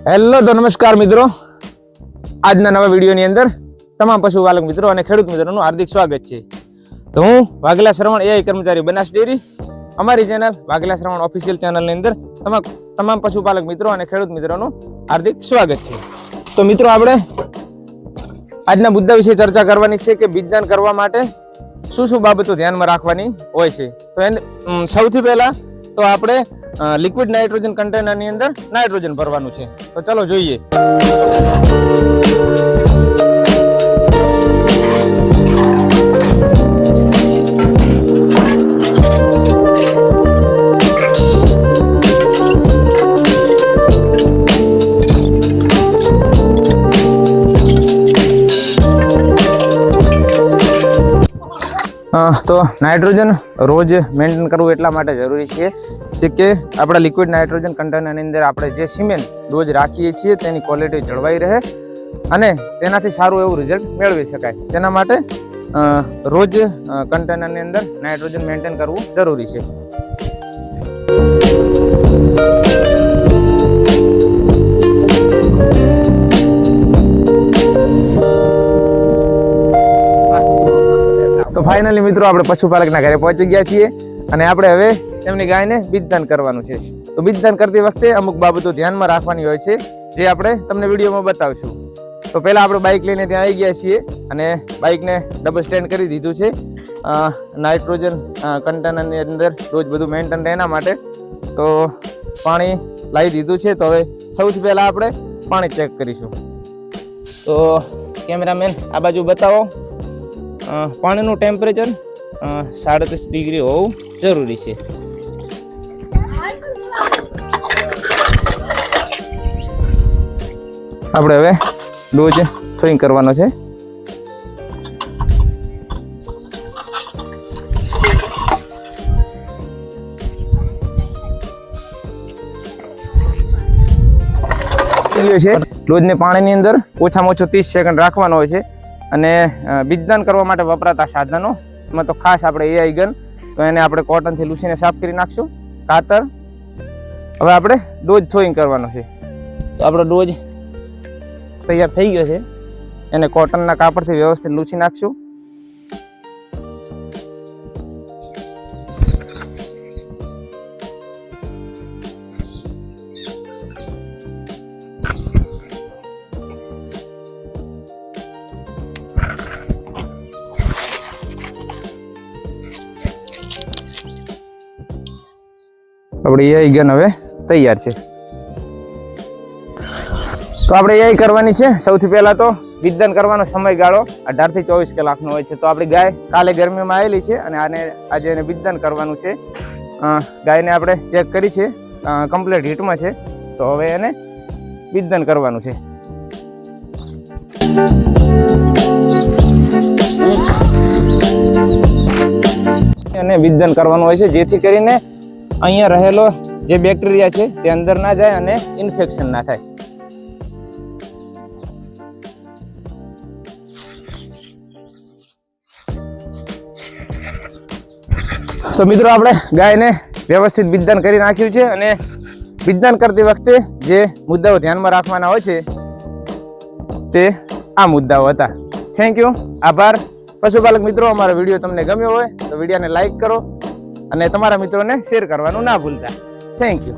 Hello તો નમસ્કાર મિત્રો, આજના નવા વિડીયોની અંદર તમામ પશુપાલક મિત્રો અને ખેડૂત મિત્રોનું હાર્દિક સ્વાગત છે. તો હું વાઘેલા શ્રવણ એઆઈ કર્મચારી બનાસ ડેરી, અમારી ચેનલ વાઘેલા શ્રવણ ઓફિશિયલ ચેનલની અંદર તમામ પશુપાલક મિત્રો અને ખેડૂત મિત્રોનું હાર્દિક સ્વાગત છે. તો મિત્રો, આપણે આજના મુદ્દા વિશે ચર્ચા કરવાની છે કે બીજદાન કરવા માટે શું શું બાબતો ધ્યાનમાં રાખવાની હોય છે. તો એને સૌથી પહેલા તો આપણે લિક્વિડ નાઇટ્રોજન કન્ટેનરની અંદર નાઇટ્રોજન ભરવાનું છે. તો ચાલો જોઈએ. તો નાઇટ્રોજન રોજ મેન્ટેન કરવું એટલા માટે જરૂરી છે કે આપણા લિક્વિડ નાઇટ્રોજન કન્ટેનરની અંદર આપણે જે સિમેન્ટ રોજ રાખીએ છીએ તેની ક્વોલિટી જળવાઈ રહે અને તેનાથી સારું એવું રિઝલ્ટ મેળવી શકાય. તેના માટે રોજ કન્ટેનરની અંદર નાઇટ્રોજન મેન્ટેન કરવું જરૂરી છે. તો ફાઇનલી મિત્રો, આપણે પશુપાલકના ઘરે પહોંચી ગયા છીએ અને આપણે હવે તેમની ગાયને બીજદાન કરવાનું છે. તો બીજદાન કરતી વખતે અમુક બાબતો ધ્યાનમાં રાખવાની હોય છે, જે આપણે તમને વિડીયોમાં બતાવશું. તો પહેલાં આપણે બાઇક લઈને ત્યાં આવી ગયા છીએ અને બાઇકને ડબલ સ્ટેન્ડ કરી દીધું છે નાઇટ્રોજન કન્ટેનરની અંદર રોજ બધું મેન્ટેન રહે એના માટે. તો પાણી લાવી દીધું છે. તો હવે સૌથી પહેલાં આપણે પાણી ચેક કરીશું. તો કેમેરામેન આ બાજુ બતાવો. પાણીનું ટેમ્પરેચર 37 ડિગ્રી હોવું જરૂરી છે. આપણે હવે ડોઝ થ્રોઈંગ કરવાનો છે. ડોઝને પાણીની અંદર ઓછામાં ઓછો 30 સેકન્ડ રાખવાનો હોય છે. અને બીજદાન કરવા માટે વપરાતા સાધનો એમાં તો ખાસ આપણે એઆઈ ગન, તો એને આપણે કોટનથી લૂસીને સાફ કરી નાખશું. કાતર. હવે આપણે ડોઝ થ્રોઈંગ કરવાનો છે. તો આપણો ડોઝ તૈયાર થઈ ગયો છે. એને કોટનના કાપડથી વ્યવસ્થિત લૂછી નાખશું. આપણી એઆઈ ગન હવે તૈયાર છે. તો આપણે એઆઈ કરવાની છે. સૌથી પહેલાં તો બીજદાન કરવાનો સમયગાળો 18 થી 24 કલાકનો હોય છે. તો આપણી ગાય કાલે ગરમીમાં આવેલી છે અને આજે એને બીજદાન કરવાનું છે. ગાયને આપણે ચેક કરી છે, કમ્પ્લીટ હીટમાં છે. તો હવે એને બીજદાન કરવાનું છે. અને બીજદાન કરવાનું હોય છે, જેથી કરીને અહીંયા રહેલો જે બેક્ટેરિયા છે તે અંદર ના જાય અને ઇન્ફેક્શન ના થાય. તો મિત્રો, આપણે ગાયને વ્યવસ્થિત બીજદાન કરી નાખ્યું છે અને બીજદાન કરતી વખતે જે મુદ્દાઓ ધ્યાનમાં રાખવાના હોય છે તે આ મુદ્દાઓ હતા. થેન્ક યુ, આભાર. પશુપાલક મિત્રો, અમારો વિડીયો તમને ગમ્યો હોય તો વિડીયોને લાઈક કરો અને તમારા મિત્રોને શેર કરવાનું ના ભૂલતા. Thank you.